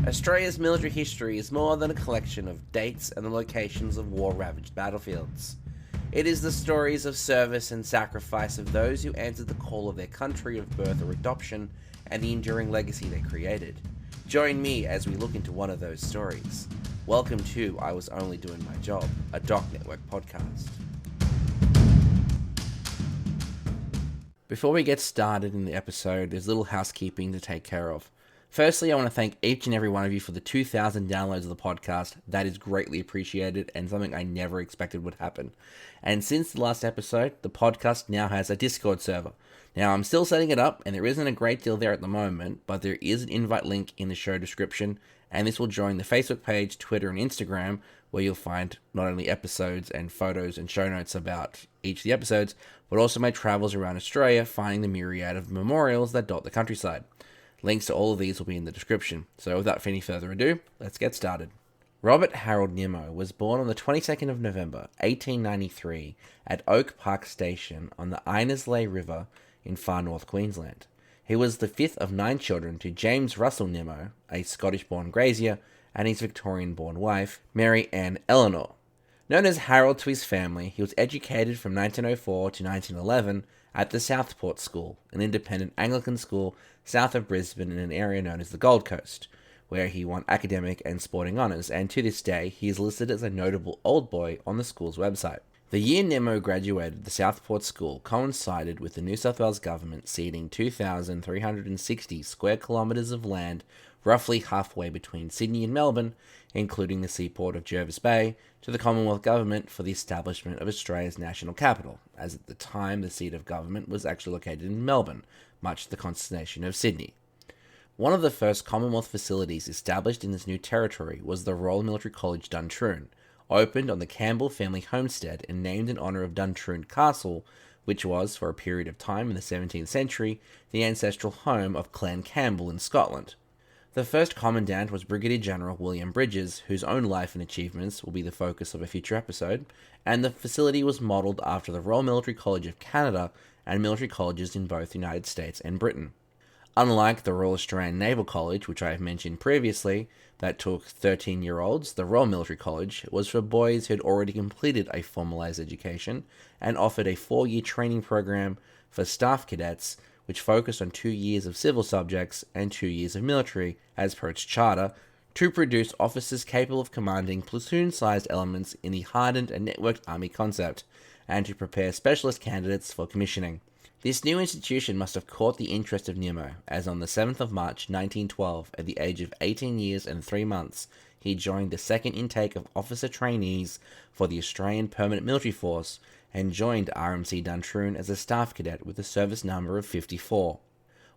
Australia's military history is more than a collection of dates and the locations of war-ravaged battlefields. It is the stories of service and sacrifice of those who answered the call of their country of birth or adoption and the enduring legacy they created. Join me as we look into one of those stories. Welcome to I Was Only Doing My Job, a Doc Network podcast. Before we get started in the episode, there's a little housekeeping to take care of. Firstly, I want to thank each and every one of you for the 2,000 downloads of the podcast. That is greatly appreciated and something I never expected would happen. And since the last episode, the podcast now has a Discord server. Now, I'm still setting it up, and there isn't a great deal there at the moment, but there is an invite link in the show description, and this will join the Facebook page, Twitter, and Instagram, where you'll find not only episodes and photos and show notes about each of the episodes, but also my travels around Australia, finding the myriad of memorials that dot the countryside. Links to all of these will be in the description. So without any further ado, let's get started. Robert Harold Nimmo was born on the 22nd of November, 1893, at Oak Park Station on the Innersley River in far north Queensland. He was the fifth of 9 children to James Russell Nimmo, a Scottish-born grazier, and his Victorian-born wife, Mary Ann Eleanor. Known as Harold to his family, he was educated from 1904 to 1911 at the Southport School, an independent Anglican school south of Brisbane in an area known as the Gold Coast, where he won academic and sporting honours, and to this day he is listed as a notable old boy on the school's website. The year Nimmo graduated the Southport School coincided with the New South Wales government ceding 2,360 square kilometres of land roughly halfway between Sydney and Melbourne, including the seaport of Jervis Bay, to the Commonwealth Government for the establishment of Australia's national capital, as at the time the seat of government was actually located in Melbourne, much to the consternation of Sydney. One of the first Commonwealth facilities established in this new territory was the Royal Military College Duntroon, opened on the Campbell family homestead and named in honour of Duntroon Castle, which was, for a period of time in the 17th century, the ancestral home of Clan Campbell in Scotland. The first commandant was Brigadier General William Bridges, whose own life and achievements will be the focus of a future episode, and the facility was modelled after the Royal Military College of Canada and military colleges in both the United States and Britain. Unlike the Royal Australian Naval College, which I have mentioned previously, that took 13-year-olds, the Royal Military College was for boys who had already completed a formalised education and offered a 4-year training program for staff cadets, which focused on 2 years of civil subjects and 2 years of military, as per its charter, to produce officers capable of commanding platoon-sized elements in the hardened and networked army concept, and to prepare specialist candidates for commissioning. This new institution must have caught the interest of Nimmo, as on the 7th of March 1912, at the age of 18 years and 3 months, he joined the second intake of officer trainees for the Australian Permanent Military Force, and joined RMC Duntroon as a staff cadet with a service number of 54.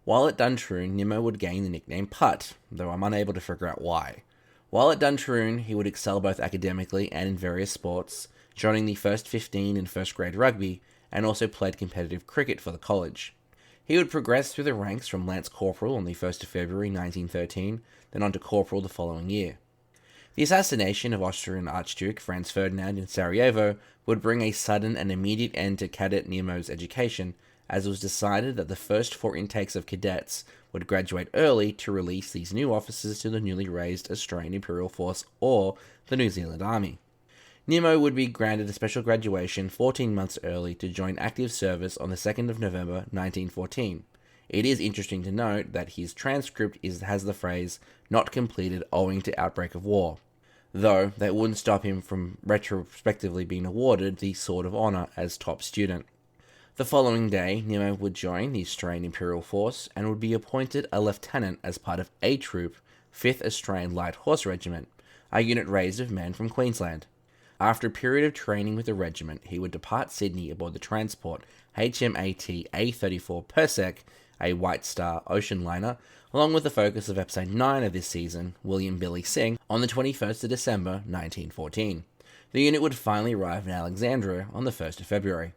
While at Duntroon, Nimmo would gain the nickname Putt, though I'm unable to figure out why. While at Duntroon, he would excel both academically and in various sports, joining the first 15 in first grade rugby, and also played competitive cricket for the college. He would progress through the ranks from Lance Corporal on the 1st of February 1913, then on to Corporal the following year. The assassination of Austrian Archduke Franz Ferdinand in Sarajevo would bring a sudden and immediate end to Cadet Nimmo's education, as it was decided that the first 4 intakes of cadets would graduate early to release these new officers to the newly raised Australian Imperial Force or the New Zealand Army. Nimmo would be granted a special graduation 14 months early to join active service on the 2nd of November 1914. It is interesting to note that his transcript has the phrase, "not completed owing to outbreak of war," though that wouldn't stop him from retrospectively being awarded the Sword of Honour as top student. The following day, Nimmo would join the Australian Imperial Force and would be appointed a lieutenant as part of A Troop, 5th Australian Light Horse Regiment, a unit raised of men from Queensland. After a period of training with the regiment, he would depart Sydney aboard the transport HMAT A34 Persec, a White Star ocean liner, along with the focus of episode 9 of this season, William Billy Singh, on the 21st of December 1914. The unit would finally arrive in Alexandria on the 1st of February.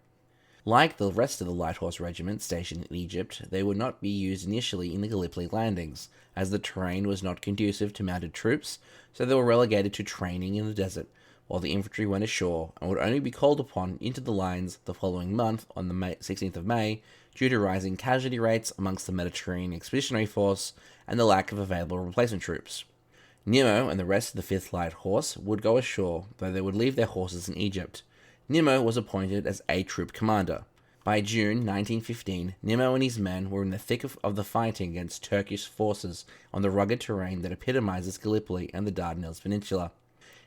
Like the rest of the Light Horse Regiment stationed in Egypt, they would not be used initially in the Gallipoli landings, as the terrain was not conducive to mounted troops, so they were relegated to training in the desert, while the infantry went ashore and would only be called upon into the lines the following month on the 16th of May due to rising casualty rates amongst the Mediterranean Expeditionary Force and the lack of available replacement troops. Nimmo and the rest of the 5th Light Horse would go ashore, though they would leave their horses in Egypt. Nimmo was appointed as A Troop Commander. By June 1915, Nimmo and his men were in the thick of the fighting against Turkish forces on the rugged terrain that epitomizes Gallipoli and the Dardanelles Peninsula.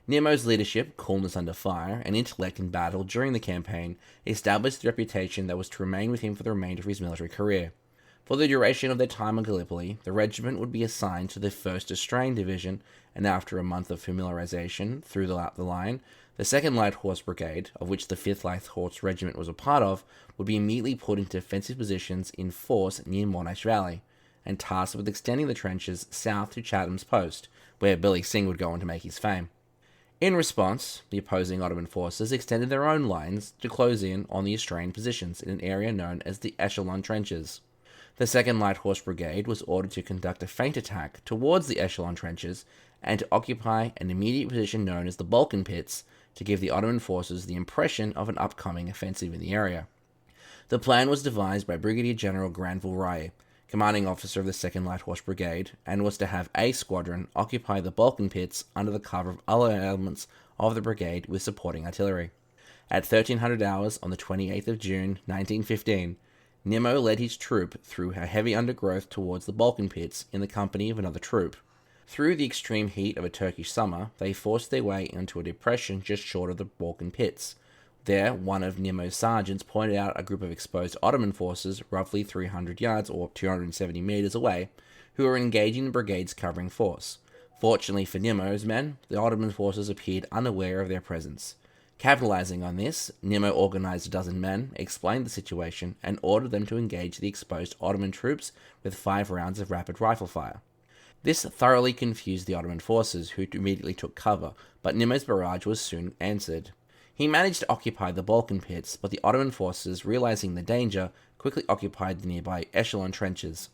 Nimmo's leadership, coolness under fire, and intellect in battle during the campaign established the reputation that was to remain with him for the remainder of his military career. For the duration of their time on Gallipoli, the regiment would be assigned to the 1st Australian Division, and after a month of familiarization through the line, the 2nd Light Horse Brigade, of which the 5th Light Horse Regiment was a part of, would be immediately put into defensive positions in force near Monash Valley, and tasked with extending the trenches south to Chatham's Post, where Billy Singh would go on to make his fame. In response, the opposing Ottoman forces extended their own lines to close in on the Australian positions in an area known as the Echelon Trenches. The 2nd Light Horse Brigade was ordered to conduct a feint attack towards the Echelon Trenches and to occupy an immediate position known as the Balkan Pits to give the Ottoman forces the impression of an upcoming offensive in the area. The plan was devised by Brigadier General Granville Rye, commanding officer of the 2nd Light Horse Brigade, and was to have A Squadron occupy the Balkan Pits under the cover of other elements of the brigade with supporting artillery. At 1300 hours on the 28th of June 1915, Nimmo led his troop through a heavy undergrowth towards the Balkan Pits in the company of another troop. Through the extreme heat of a Turkish summer, they forced their way into a depression just short of the Balkan Pits. There, one of Nimmo's sergeants pointed out a group of exposed Ottoman forces roughly 300 yards or 270 meters away, who were engaging the brigade's covering force. Fortunately for Nimmo's men, the Ottoman forces appeared unaware of their presence. Capitalizing on this, Nimmo organized a dozen men, explained the situation, and ordered them to engage the exposed Ottoman troops with 5 rounds of rapid rifle fire. This thoroughly confused the Ottoman forces, who immediately took cover, but Nimmo's barrage was soon answered. He managed to occupy the Balkan Pits, but the Ottoman forces, realizing the danger, quickly occupied the nearby Echelon Trenches.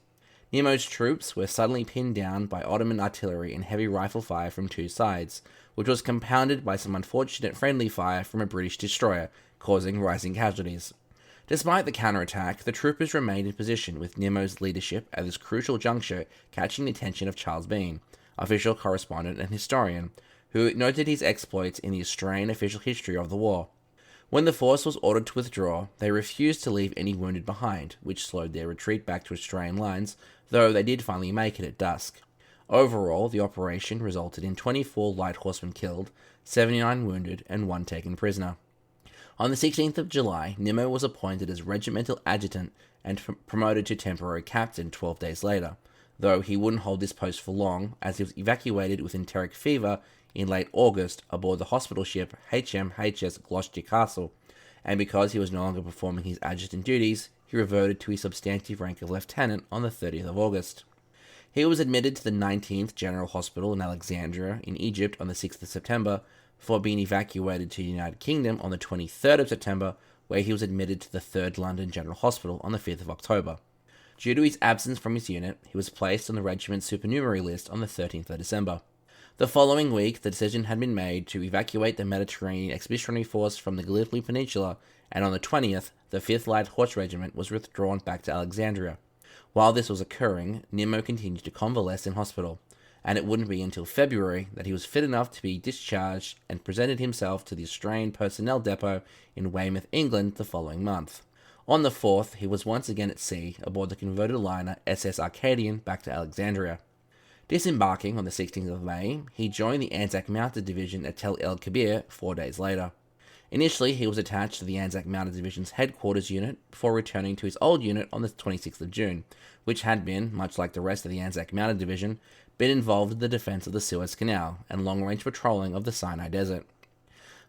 Nimmo's troops were suddenly pinned down by Ottoman artillery and heavy rifle fire from 2 sides, which was compounded by some unfortunate friendly fire from a British destroyer, causing rising casualties. Despite the counterattack, the troopers remained in position, with Nimmo's leadership at this crucial juncture catching the attention of Charles Bean, official correspondent and historian, who noted his exploits in the Australian official history of the war. When the force was ordered to withdraw, they refused to leave any wounded behind, which slowed their retreat back to Australian lines, though they did finally make it at dusk. Overall, the operation resulted in 24 light horsemen killed, 79 wounded, and 1 taken prisoner. On the 16th of July, Nimmo was appointed as regimental adjutant and promoted to temporary captain 12 days later, though he wouldn't hold this post for long, as he was evacuated with enteric fever in late August aboard the hospital ship HMHS Gloucester Castle, and because he was no longer performing his adjutant duties, he reverted to his substantive rank of lieutenant on the 30th of August. He was admitted to the 19th General Hospital in Alexandria in Egypt on the 6th of September, before being evacuated to the United Kingdom on the 23rd of September, where he was admitted to the 3rd London General Hospital on the 5th of October. Due to his absence from his unit, he was placed on the regiment's supernumerary list on the 13th of December. The following week, the decision had been made to evacuate the Mediterranean Expeditionary Force from the Gallipoli Peninsula, and on the 20th, the 5th Light Horse Regiment was withdrawn back to Alexandria. While this was occurring, Nimmo continued to convalesce in hospital, and it wouldn't be until February that he was fit enough to be discharged and presented himself to the Australian Personnel Depot in Weymouth, England the following month. On the 4th, he was once again at sea aboard the converted liner SS Arcadian back to Alexandria. Disembarking on the 16th of May, he joined the ANZAC Mounted Division at Tel El Kebir 4 days later. Initially, he was attached to the ANZAC Mounted Division's headquarters unit before returning to his old unit on the 26th of June, which had been, much like the rest of the ANZAC Mounted Division, been involved in the defense of the Suez Canal and long-range patrolling of the Sinai Desert.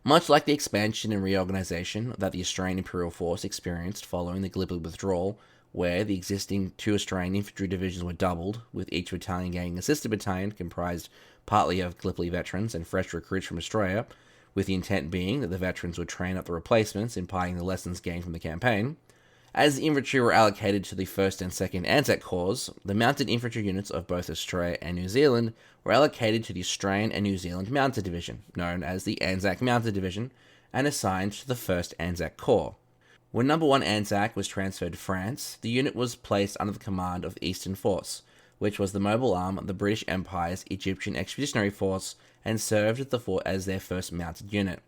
Much like the expansion and reorganization that the Australian Imperial Force experienced following the Gallipoli withdrawal, where the existing 2 Australian infantry divisions were doubled, with each battalion gaining a sister battalion comprised partly of Gallipoli veterans and fresh recruits from Australia, with the intent being that the veterans would train up the replacements, imparting the lessons gained from the campaign. As the infantry were allocated to the 1st and 2nd ANZAC Corps, the mounted infantry units of both Australia and New Zealand were allocated to the Australian and New Zealand Mounted Division, known as the ANZAC Mounted Division, and assigned to the 1st ANZAC Corps. When No. 1 ANZAC was transferred to France, the unit was placed under the command of the Eastern Force, which was the mobile arm of the British Empire's Egyptian Expeditionary Force and served at the fort as their first mounted unit.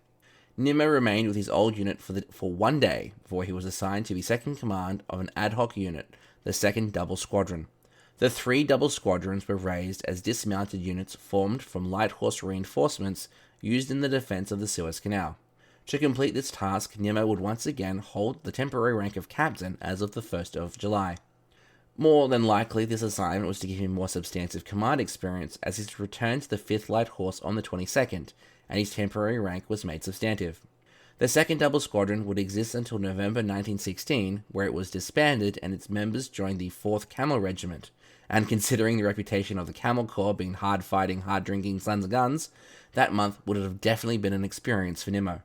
Nimmo remained with his old unit for 1 day before he was assigned to be second command of an ad hoc unit, the 2nd Double Squadron. The 3 double squadrons were raised as dismounted units formed from light horse reinforcements used in the defence of the Suez Canal. To complete this task, Nimmo would once again hold the temporary rank of captain as of the 1st of July. More than likely, this assignment was to give him more substantive command experience as he returned to the 5th Light Horse on the 22nd, and his temporary rank was made substantive. The 2nd Double Squadron would exist until November 1916, where it was disbanded and its members joined the 4th Camel Regiment, and considering the reputation of the Camel Corps being hard-fighting, hard-drinking sons of guns, that month would have definitely been an experience for Nimmo.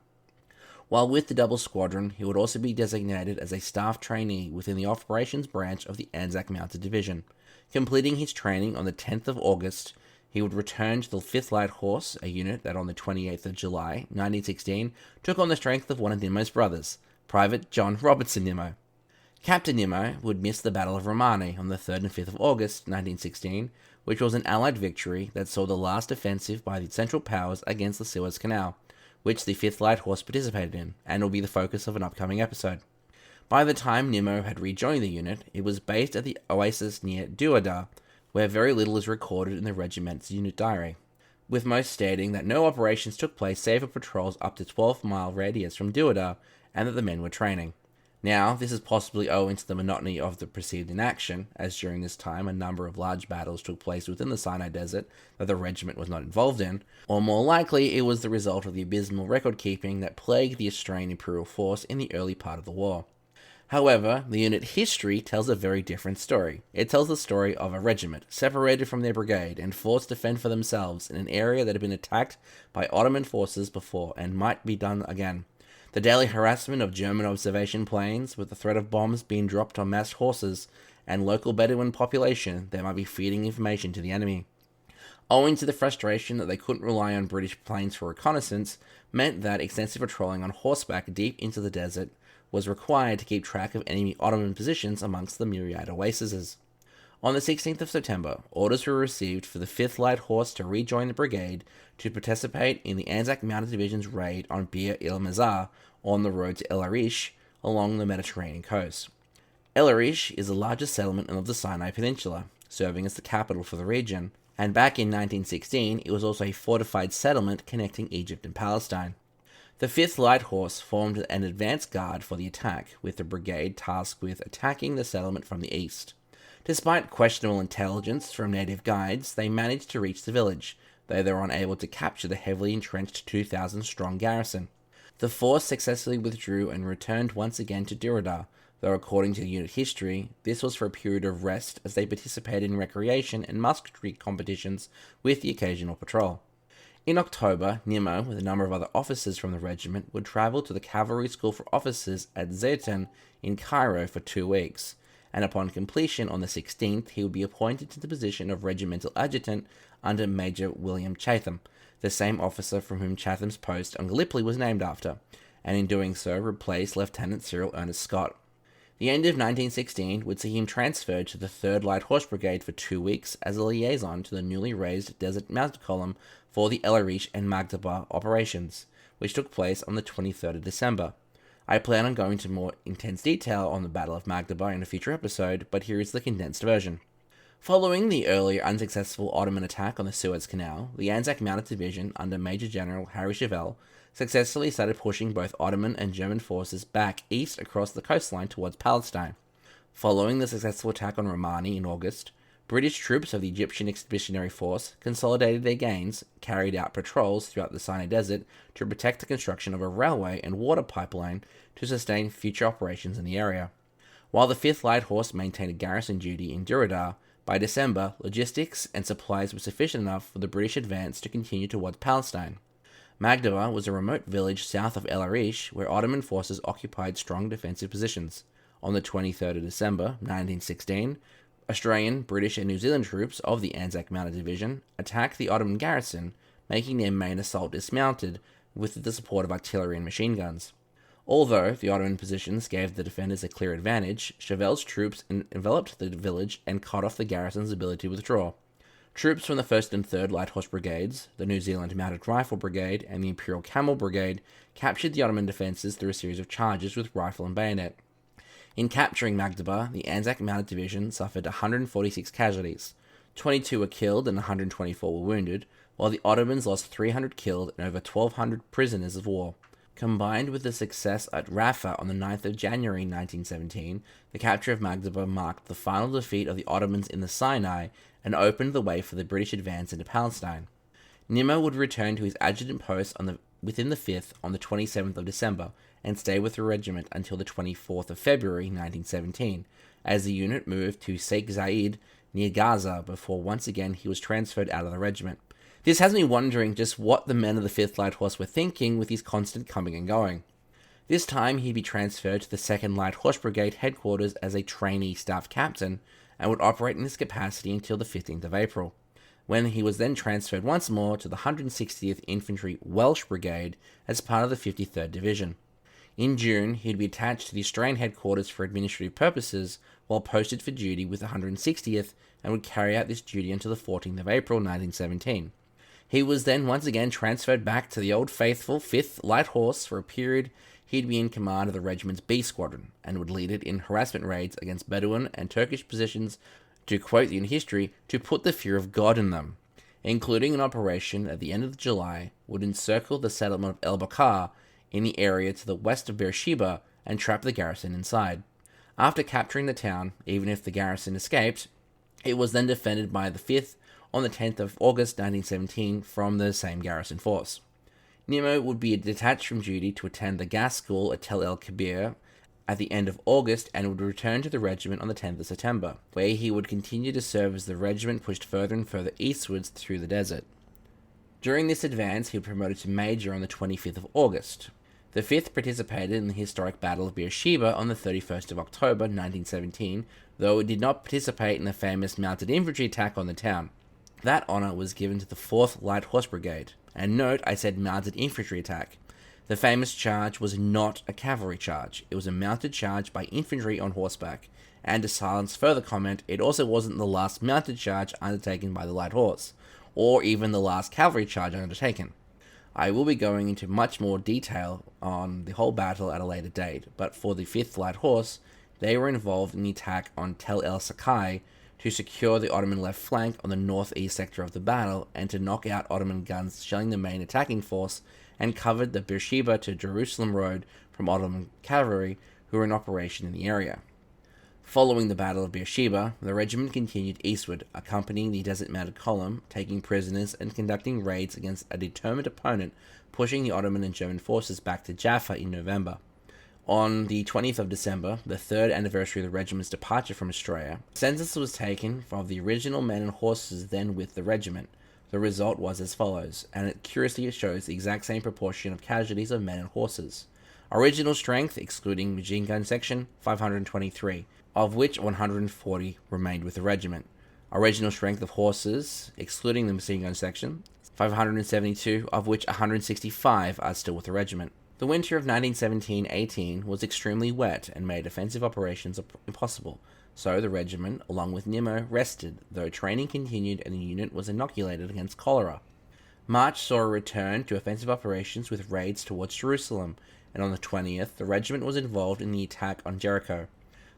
While with the Double Squadron, he would also be designated as a staff trainee within the operations branch of the ANZAC Mounted Division. Completing his training on the 10th of August, he would return to the 5th Light Horse, a unit that on the 28th of July, 1916, took on the strength of one of Nimmo's brothers, Private John Robertson Nimmo. Captain Nimmo would miss the Battle of Romani on the 3rd and 5th of August, 1916, which was an Allied victory that saw the last offensive by the Central Powers against the Suez Canal, which the 5th Light Horse participated in, and will be the focus of an upcoming episode. By the time Nimmo had rejoined the unit, it was based at the oasis near Duada, where very little is recorded in the regiment's unit diary, with most stating that no operations took place save for patrols up to 12-mile radius from Duada, and that the men were training. Now, this is possibly owing to the monotony of the perceived inaction, as during this time a number of large battles took place within the Sinai Desert that the regiment was not involved in, or more likely it was the result of the abysmal record-keeping that plagued the Australian Imperial Force in the early part of the war. However, the unit history tells a very different story. It tells the story of a regiment, separated from their brigade and forced to fend for themselves in an area that had been attacked by Ottoman forces before and might be done again. The daily harassment of German observation planes, with the threat of bombs being dropped on massed horses, and local Bedouin population that might be feeding information to the enemy. Owing to the frustration that they couldn't rely on British planes for reconnaissance, meant that extensive patrolling on horseback deep into the desert was required to keep track of enemy Ottoman positions amongst the myriad oases. On the 16th of September, orders were received for the 5th Light Horse to rejoin the brigade to participate in the ANZAC Mounted Division's raid on Bir el Mazar on the road to El Arish along the Mediterranean coast. El Arish is the largest settlement of the Sinai Peninsula, serving as the capital for the region, and back in 1916 it was also a fortified settlement connecting Egypt and Palestine. The 5th Light Horse formed an advance guard for the attack, with the brigade tasked with attacking the settlement from the east. Despite questionable intelligence from native guides, they managed to reach the village, though they were unable to capture the heavily entrenched 2,000-strong garrison. The force successfully withdrew and returned once again to Duradar, though according to the unit history, this was for a period of rest as they participated in recreation and musketry competitions with the occasional patrol. In October, Nimmo, with a number of other officers from the regiment, would travel to the Cavalry School for Officers at Zaytun in Cairo for 2 weeks, and upon completion on the 16th, he would be appointed to the position of regimental adjutant under Major William Chatham, the same officer from whom Chatham's post on Gallipoli was named after, and in doing so replaced Lieutenant Cyril Ernest Scott. The end of 1916 would see him transferred to the 3rd Light Horse Brigade for 2 weeks as a liaison to the newly raised Desert Mounted Column for the El Arish and Magdaba operations, which took place on the 23rd of December. I plan on going into more intense detail on the Battle of Magdaba in a future episode, but here is the condensed version. Following the earlier unsuccessful Ottoman attack on the Suez Canal, the ANZAC Mounted Division under Major General Harry Chauvel successfully started pushing both Ottoman and German forces back east across the coastline towards Palestine. Following the successful attack on Romani in August, British troops of the Egyptian Expeditionary Force consolidated their gains, carried out patrols throughout the Sinai Desert to protect the construction of a railway and water pipeline to sustain future operations in the area. While the 5th Light Horse maintained a garrison duty in Duradar, by December, logistics and supplies were sufficient enough for the British advance to continue towards Palestine. Magdaba was a remote village south of El Arish where Ottoman forces occupied strong defensive positions. On the 23rd of December, 1916, Australian, British and New Zealand troops of the ANZAC Mounted Division attacked the Ottoman garrison, making their main assault dismounted with the support of artillery and machine guns. Although the Ottoman positions gave the defenders a clear advantage, Chauvel's troops enveloped the village and cut off the garrison's ability to withdraw. Troops from the 1st and 3rd Light Horse Brigades, the New Zealand Mounted Rifle Brigade, and the Imperial Camel Brigade captured the Ottoman defences through a series of charges with rifle and bayonet. In capturing Magdeburg, the ANZAC Mounted Division suffered 146 casualties. 22 were killed and 124 were wounded, while the Ottomans lost 300 killed and over 1,200 prisoners of war. Combined with the success at Rafah on the 9th of January 1917, the capture of Magdeburg marked the final defeat of the Ottomans in the Sinai and opened the way for the British advance into Palestine. Nimmo would return to his adjutant post within the 5th on the 27th of December and stay with the regiment until the 24th of February 1917, as the unit moved to Sheikh Zayed near Gaza before once again he was transferred out of the regiment. This has me wondering just what the men of the 5th Light Horse were thinking with his constant coming and going. This time he'd be transferred to the 2nd Light Horse Brigade headquarters as a trainee staff captain and would operate in this capacity until the 15th of April, when he was then transferred once more to the 160th Infantry Welsh Brigade as part of the 53rd Division. In June, he'd be attached to the Australian headquarters for administrative purposes while posted for duty with the 160th and would carry out this duty until the 14th of April 1917. He was then once again transferred back to the old faithful 5th Light Horse for a period. He'd be in command of the regiment's B Squadron and would lead it in harassment raids against Bedouin and Turkish positions, to quote the history, to put the fear of God in them, including an operation at the end of July would encircle the settlement of El Bakar in the area to the west of Beersheba and trap the garrison inside. After capturing the town, even if the garrison escaped, it was then defended by the 5th on the 10th of August 1917 from the same garrison force. Nimmo would be detached from duty to attend the gas school at Tel El Kebir at the end of August and would return to the regiment on the 10th of September, where he would continue to serve as the regiment pushed further and further eastwards through the desert. During this advance, he was promoted to Major on the 25th of August. The 5th participated in the historic Battle of Beersheba on the 31st of October 1917, though it did not participate in the famous mounted infantry attack on the town. That honour was given to the 4th Light Horse Brigade. And note, I said mounted infantry attack. The famous charge was not a cavalry charge. It was a mounted charge by infantry on horseback. And to silence further comment, it also wasn't the last mounted charge undertaken by the Light Horse, or even the last cavalry charge undertaken. I will be going into much more detail on the whole battle at a later date, but for the 5th Light Horse, they were involved in the attack on Tel El Sakai to secure the Ottoman left flank on the northeast sector of the battle and to knock out Ottoman guns shelling the main attacking force, and covered the Beersheba to Jerusalem road from Ottoman cavalry who were in operation in the area. Following the Battle of Beersheba, the regiment continued eastward, accompanying the Desert Mounted Column, taking prisoners and conducting raids against a determined opponent, pushing the Ottoman and German forces back to Jaffa in November. On the 20th of December, the 3rd anniversary of the regiment's departure from Australia, census was taken of the original men and horses then with the regiment. The result was as follows, and it curiously shows the exact same proportion of casualties of men and horses. Original strength, excluding machine gun section, 523, of which 140 remained with the regiment. Original strength of horses, excluding the machine gun section, 572, of which 165 are still with the regiment. The winter of 1917-18 was extremely wet and made offensive operations impossible, so the regiment, along with Nimmo, rested, though training continued and the unit was inoculated against cholera. March saw a return to offensive operations with raids towards Jerusalem, and on the 20th, the regiment was involved in the attack on Jericho.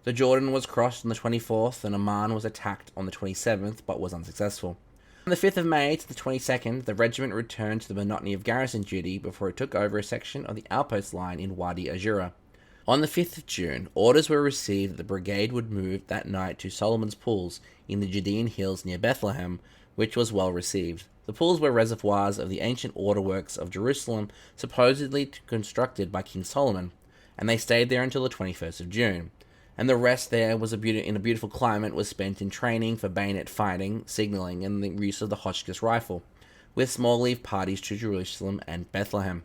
The Jordan was crossed on the 24th, and Amman was attacked on the 27th, but was unsuccessful. On the 5th of May to the 22nd, the regiment returned to the monotony of garrison duty before it took over a section of the outpost line in Wadi Azura. On the 5th of June, orders were received that the brigade would move that night to Solomon's Pools in the Judean hills near Bethlehem, which was well received. The pools were reservoirs of the ancient waterworks of Jerusalem, supposedly constructed by King Solomon, and they stayed there until the 21st of June. And the rest there was in a beautiful climate was spent in training for bayonet fighting, signalling, and the use of the Hotchkiss rifle, with small leave parties to Jerusalem and Bethlehem.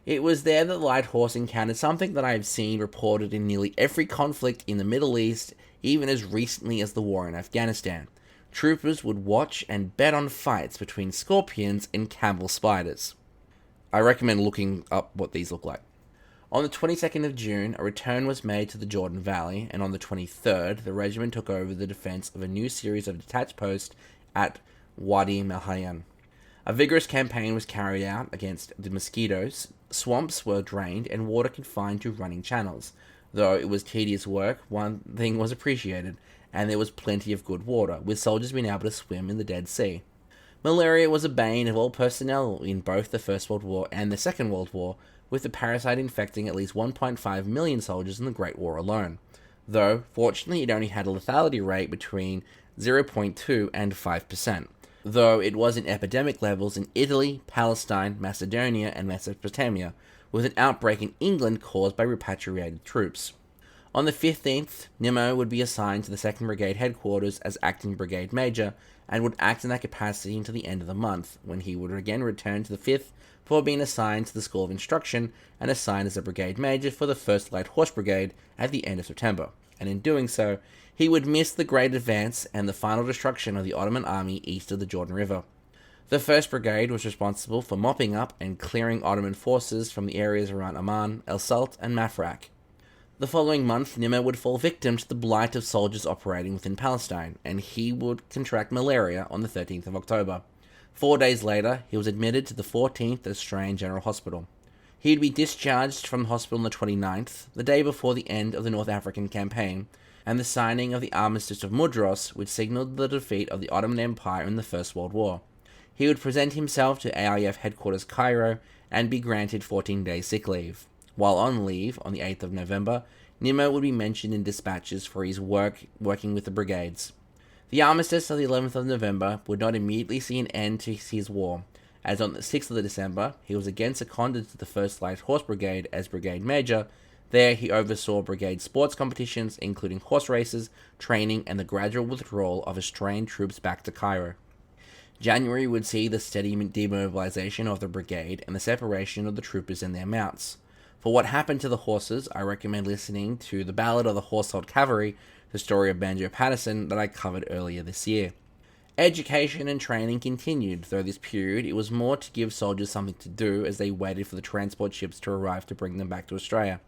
It was there that the Light Horse encountered something that I have seen reported in nearly every conflict in the Middle East, even as recently as the war in Afghanistan. Troopers would watch and bet on fights between scorpions and camel spiders. I recommend looking up what these look like. On the 22nd of June, a return was made to the Jordan Valley, and on the 23rd, the regiment took over the defence of a new series of detached posts at Wadi Malhayan. A vigorous campaign was carried out against the mosquitoes, swamps were drained, and water confined to running channels. Though it was tedious work, one thing was appreciated, and there was plenty of good water, with soldiers being able to swim in the Dead Sea. Malaria was a bane of all personnel in both the First World War and the Second World War, with the parasite infecting at least 1.5 million soldiers in the Great War alone. Though, fortunately, it only had a lethality rate between 0.2 and 5%. Though it was in epidemic levels in Italy, Palestine, Macedonia, and Mesopotamia, with an outbreak in England caused by repatriated troops. On the 15th, Nimmo would be assigned to the 2nd Brigade headquarters as acting Brigade Major, and would act in that capacity until the end of the month, when he would again return to the 5th before being assigned to the School of Instruction and assigned as a Brigade Major for the 1st Light Horse Brigade at the end of September, and in doing so, he would miss the great advance and the final destruction of the Ottoman army east of the Jordan River. The 1st Brigade was responsible for mopping up and clearing Ottoman forces from the areas around Amman, El Salt, and Mafraq. The following month, Nimmo would fall victim to the blight of soldiers operating within Palestine, and he would contract malaria on the 13th of October. 4 days later, he was admitted to the 14th Australian General Hospital. He would be discharged from the hospital on the 29th, the day before the end of the North African campaign, and the signing of the Armistice of Mudros, which signalled the defeat of the Ottoman Empire in the First World War. He would present himself to AIF headquarters Cairo and be granted 14 days sick leave. While on leave, on the 8th of November, Nimmo would be mentioned in dispatches for his working with the brigades. The armistice of the 11th of November would not immediately see an end to his war, as on the 6th of December, he was again seconded to the 1st Light Horse Brigade as Brigade Major. There, he oversaw brigade sports competitions, including horse races, training, and the gradual withdrawal of Australian troops back to Cairo. January would see the steady demobilisation of the brigade and the separation of the troopers and their mounts. For what happened to the horses, I recommend listening to The Ballad of the Horse-Held Cavalry, the story of Banjo Patterson that I covered earlier this year. Education and training continued, though this period it was more to give soldiers something to do as they waited for the transport ships to arrive to bring them back to Australia.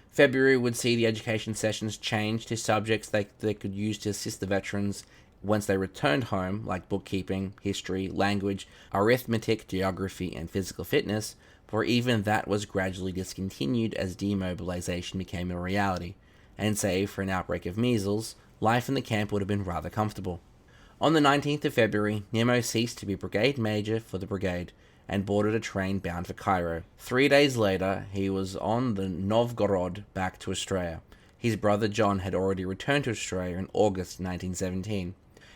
February would see the education sessions change to subjects they could use to assist the veterans once they returned home, like bookkeeping, history, language, arithmetic, geography, and physical fitness, for even that was gradually discontinued as demobilization became a reality, and save for an outbreak of measles, life in the camp would have been rather comfortable. On the 19th of February, Nimmo ceased to be Brigade Major for the brigade, and boarded a train bound for Cairo. 3 days later, he was on the Novgorod back to Australia. His brother John had already returned to Australia in August 1917.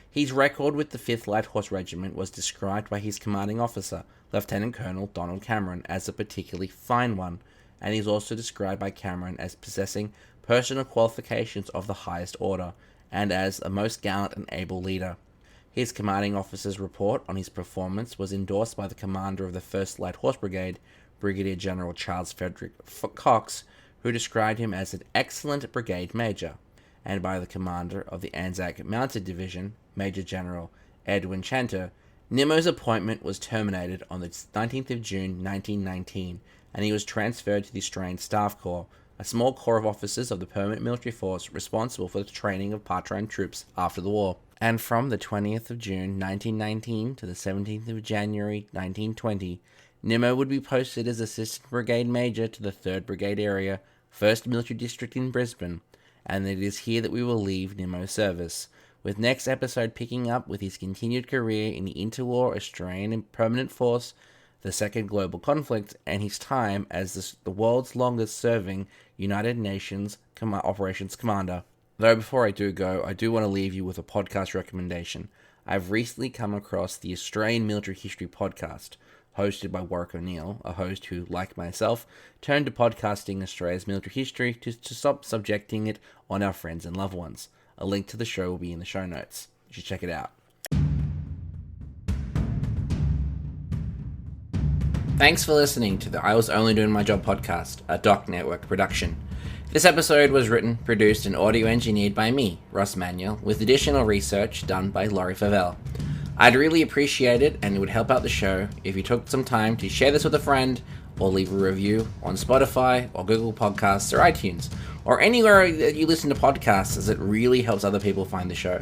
His record with the 5th Light Horse Regiment was described by his commanding officer, Lieutenant Colonel Donald Cameron, as a particularly fine one, and he is also described by Cameron as possessing personal qualifications of the highest order, and as a most gallant and able leader. His commanding officer's report on his performance was endorsed by the commander of the 1st Light Horse Brigade, Brigadier General Charles Frederick Cox, who described him as an excellent brigade major, and by the commander of the ANZAC Mounted Division, Major General Edwin Chanter. Nimmo's appointment was terminated on the 19th of June 1919, and he was transferred to the Australian Staff Corps, a small corps of officers of the permanent military force responsible for the training of part-time troops after the war. And from the 20th of June 1919 to the 17th of January 1920, Nimmo would be posted as Assistant Brigade Major to the 3rd Brigade Area, 1st Military District in Brisbane, and it is here that we will leave Nimmo's service, with next episode picking up with his continued career in the interwar Australian Permanent Force, the Second Global Conflict, and his time as the world's longest serving United Nations Operations Commander. Though before I do go, I do want to leave you with a podcast recommendation. I've recently come across the Australian Military History podcast, hosted by Warwick O'Neill, a host who, like myself, turned to podcasting Australia's military history to stop subjecting it on our friends and loved ones. A link to the show will be in the show notes. You should check it out. Thanks for listening to the I Was Only Doing My Job podcast, a Doc Network production. This episode was written, produced, and audio engineered by me, Ross Manuel, with additional research done by Laurie Favell. I'd really appreciate it, and it would help out the show if you took some time to share this with a friend, or leave a review on Spotify or Google Podcasts or iTunes, or anywhere that you listen to podcasts, as it really helps other people find the show.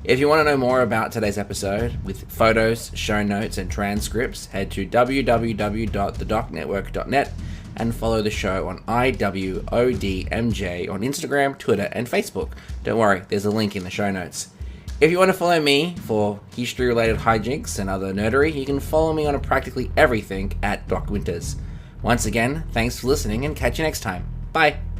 If you want to know more about today's episode, with photos, show notes, and transcripts, head to www.thedocnetwork.net and follow the show on IWODMJ on Instagram, Twitter, and Facebook. Don't worry, there's a link in the show notes. If you want to follow me for history-related hijinks and other nerdery, you can follow me on practically everything at Doc Winters. Once again, thanks for listening and catch you next time. Bye!